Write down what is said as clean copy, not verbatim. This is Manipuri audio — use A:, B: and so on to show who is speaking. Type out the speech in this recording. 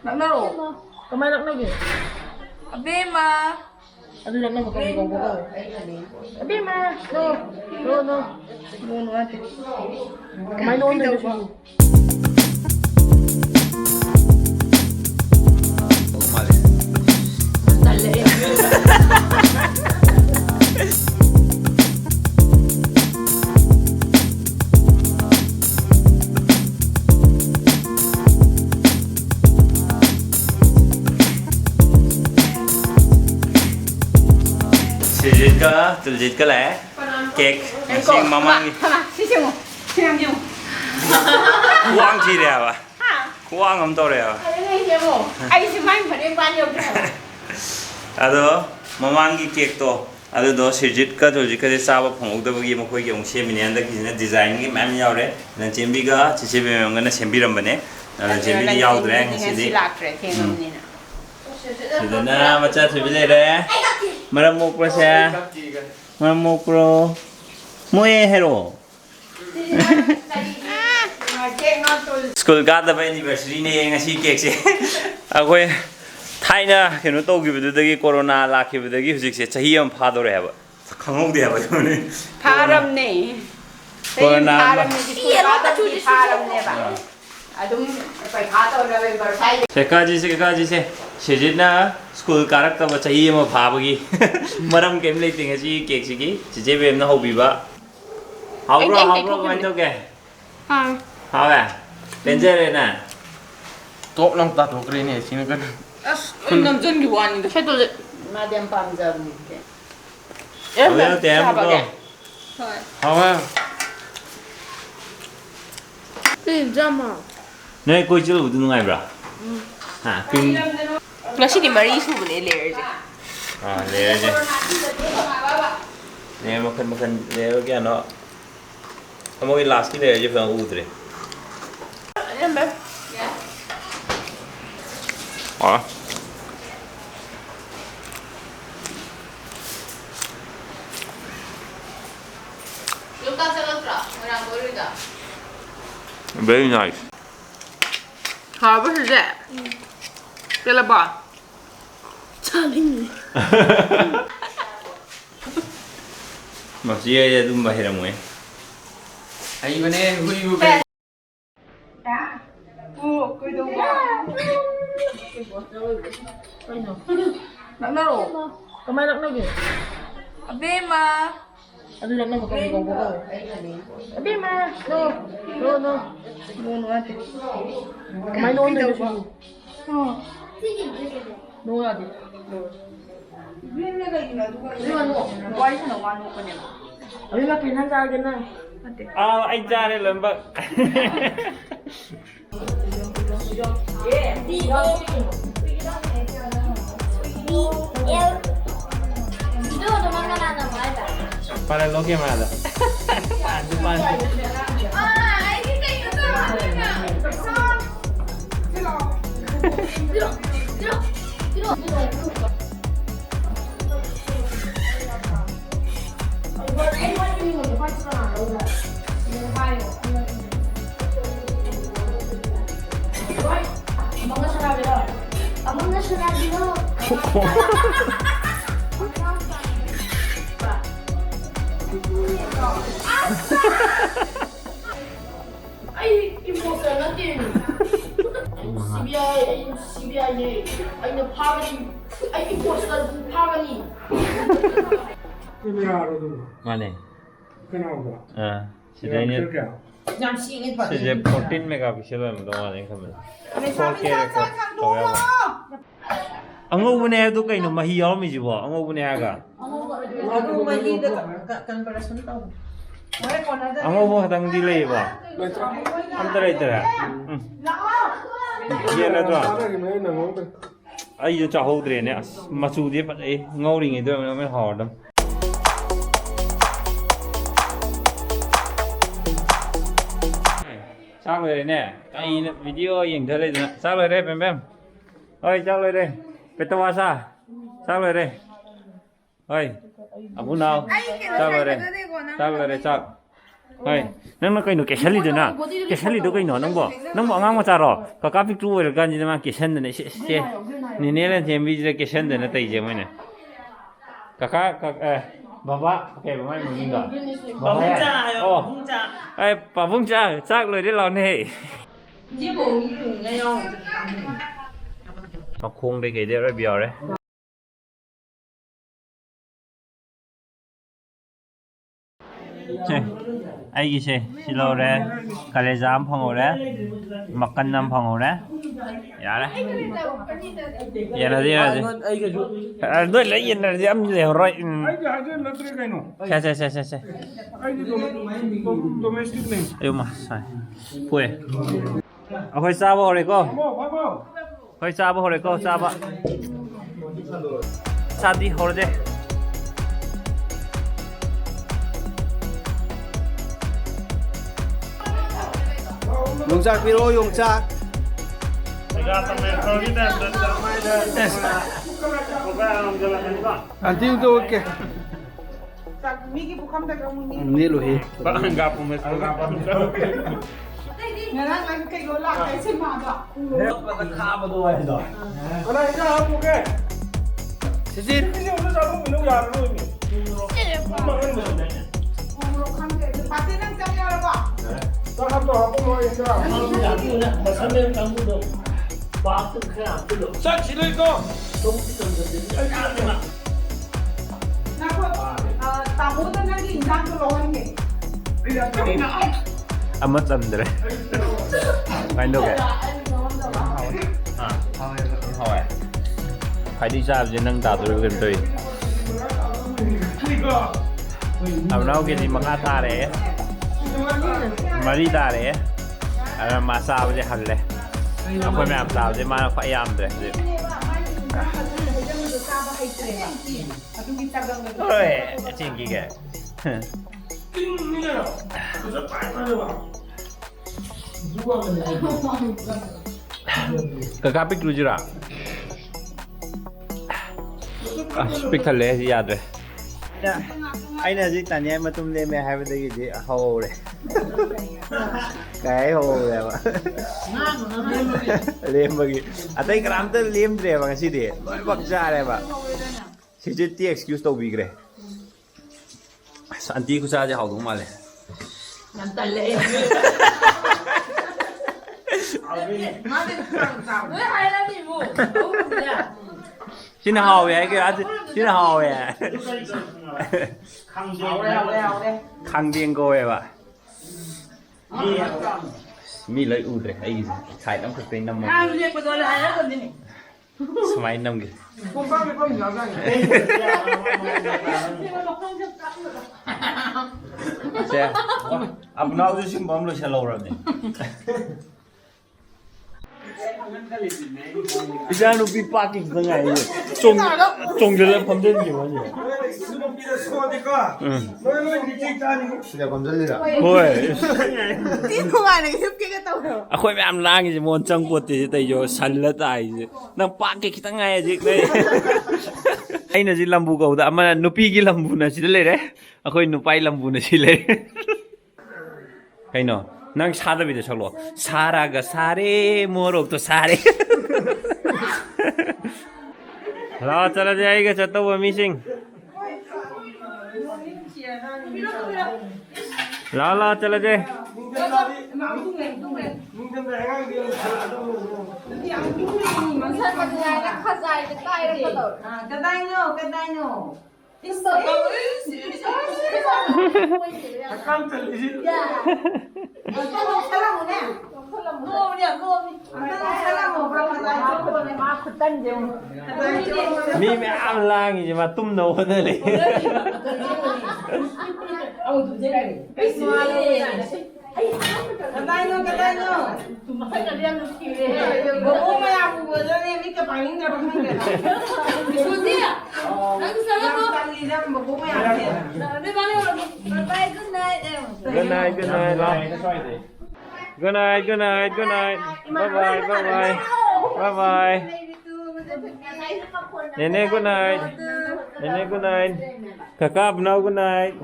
A: ꯅꯛꯅꯔꯣ ꯀꯃꯥꯏꯅ ꯅꯛꯅꯒꯦ ꯑꯕꯦꯝꯃ ꯑꯗꯨ ꯅꯛꯅꯕ ꯀꯔꯤ ꯀꯧꯕ ꯀꯧꯋꯦ ꯑꯕꯦꯝꯃ ꯅꯣ ꯅꯣ ꯅꯣ ꯅꯣ ꯅꯠꯇꯦ ꯀꯃꯥꯏꯅ ꯑꯣꯟꯗꯣꯏꯅꯣ ꯁꯤꯕꯨ
B: Sijit tuljit ke lah kek masih mamang
C: 시시모 시장지모
B: kuang chi dia apa kuang am tau dia
C: 시장지모 아이스 많이 버린 많이 없어
B: ado mamang ki kek to ado do sijit ka tuljit ka saba phong da bagi mo khoi ki ong se minian da ki na design ki mam yaw re na chembi ga chiche be ngam na sembi ram bane na chembi di yaw dre ngasi di sidana macha thubi le re maram mok pro se maram mok pro moe hero School got the anniversary ne ngasi cake se akoi thaina keno togibudagi corona lakibudagi hujik se chahi am phadore haba khangau de haba jone
C: 파람 네
B: corona
C: 파람 네 school 파람 네 봐 adum pai khata November 5
B: sekaji se sejina school karak ta chahi am phabagi maram kem le ting asi cake sigi chije bem na hobi ba hauro mai to ke
C: ha
B: ha danger na
A: top lang ta to kre ne sing kan
C: kun namjon gi wani da hedo madam pamjar ni ke
B: Well, damn go.
A: hawa
C: 진짜마
B: Nơi coi chưa đủ ngai bra. Hả, kinh.
C: 플라시기 머리 수분에 레어지
B: À, để đây. Nè mà khăn để cái nó. Không có last cái để cho phần u đấy.
C: remember
B: Hả?
C: Luka salatra orang Florida
B: Very nice.
C: 好不是这对了吧
B: Mà chỉ là đúng bài là muối.
A: ai bane hui hui be
D: 락나로
A: kamay nagnagi
D: 아베마
A: ado nagnaga kami kung bukaw abema no no no no no ate kamay noon na siya no ate
D: 와이프는 와는 거냐
A: abema pinansagan na
B: À, anh cha đây lần bận. Para lo que más.
A: Ay, emocionante. CBI, ay na pagani, ay emotional pagani.
B: Mana?
E: Kenapa?
B: À, chỉ đây nhé.
C: 그냥 시행해 봐
B: Chỉ 14 megapixel là một đồng này không phải. 4K record. Đâu ya? Ang ngô bên này tôi cái nó mà hiếu mình chứ bỏ. Ang ngô bên này cả. Ang ngô bao thằng đi lấy bỏ. Anh ta lấy ra. Kia là đó. Ai giờ cho hậu đấy nè. Mà chú đi bắt ấy ngô đi người tôi nó mới hò đâm. Sao rồi nè, cái video hiện thế này sao rồi đây bem ơi sao rồi đây betul sao rồi đây ơi abu nào sao rồi đây sao ꯍꯣꯏ ꯅꯪꯅ ꯀꯩꯅꯣ ꯀꯦꯁꯜꯂꯤꯗꯨꯅ ꯀꯦꯁꯜꯂꯤꯗꯣ ꯀꯩꯅꯣ ꯅꯪꯕꯨ ꯑꯉꯥꯡ ꯃꯆꯥꯔꯣ ꯀꯀꯥ ꯄꯤꯛꯇ꯭ꯔꯨ ꯑꯣꯏꯔꯀꯥꯟꯁꯤꯗ ꯃꯥ ꯀꯦꯁꯟꯗꯅ ꯏꯆꯦ ꯅꯦꯅꯦꯅ ꯁꯦꯝꯕꯤꯁꯤꯗ ꯀꯦꯁꯟꯗꯅ ꯇꯩꯁꯦ ꯃꯣꯏꯅ ꯀꯀꯥ ꯕꯕꯥ ꯀꯩ ꯃꯥꯏ ꯃꯃꯤꯡꯗꯣ ꯑꯣ ꯑꯩ ꯄꯥꯕꯨꯡ ꯆꯥꯛ ꯂꯣꯏꯔꯦ ꯂꯥꯎꯅꯦ ꯃꯈꯣꯡꯗꯩ ꯀꯩꯗꯩ ꯑꯔꯣꯏꯕ ꯌꯥꯎꯔꯦ ꯑꯩꯒꯤꯁꯦ ꯁꯤ ꯂꯧꯔꯦ ꯀꯂꯦꯖꯥ ꯑꯃ ꯐꯪꯍꯧꯔꯦ ꯃꯀꯟ ꯑꯃ ꯐꯪꯍꯧꯔꯦ ꯌꯥꯔꯦ ꯌꯦꯟꯅꯁꯤ ꯅꯣꯏ ꯂꯩ ꯌꯦꯟꯅꯔꯗꯤ ꯑꯝ ꯂꯩꯍꯧꯔꯣꯏ ꯁꯦ ꯑꯌꯨꯃ ꯐꯨꯑꯦ ꯑꯩꯈꯣꯏ ꯆꯥꯕ ꯍꯧꯔꯦꯀꯣ ꯑꯩꯈꯣꯏ ꯆꯥꯕ ꯍꯧꯔꯦꯀꯣ ꯆꯥꯕ ꯆꯥꯗꯤ ꯍꯧꯔꯗꯦ
E: 용짝 필요 용짝 안 띄우도 올게 니로 해 시진
B: 아무 짠들래 마인도게 하와이 파이디 잡지 능 다도르 그랬더니 아무나오게니 막아 타래 머리 타래 아 마사지 할래 아빠 매 앞사지 마 파이암데 어이 찡기게 kakak pik lucu lah pik thale yaad re
E: anh là gì tanya em mà tum lên mẹ hai bên đây gì hồ này cái hồ này mà liêm bagi atay karam to liêm re bang si de bak ja re ba si je ti excuse to big re
B: santi ku sa je hao dong ma le
C: Nam tần lệ
B: xin hao vậy cái anh xin hao vậy khang điên cô vậy bà mi lấy u đấy ai xài năm cái năm một smile năm cái xe अब नाउ जो सिम बम लो चलो रहा इजान उभी पार्किंग कहाँ है ये चोंग जले पंद्रह दिन के बाद
E: 진짜 검절이라
B: होए
C: Tinungan cái tàu rồi
B: अखोई में हम लांग जे मोन चंग पोते जे तै जो सल्लत आई जे नंग पाक के खितंग आए जे नै अइना जी लंबू गौदा अमा नुपी की लंबू न सिद लेरे अखोई नुपाई लंबू न सिले कइनो नंग सादा बिदे सकलो सारागा सारे मोरोक तो सारे ला चला जाएगा चतो वो मिसिंग ला चला जाए
C: cái tay nô
B: mi me am lang ji ma tum no ne le
C: cái tay nô bố mẹ làm vừa rồi em biết cái bánh ra bánh này bố mẹ làm
B: good night la good night bye bye nene good night kakak now good night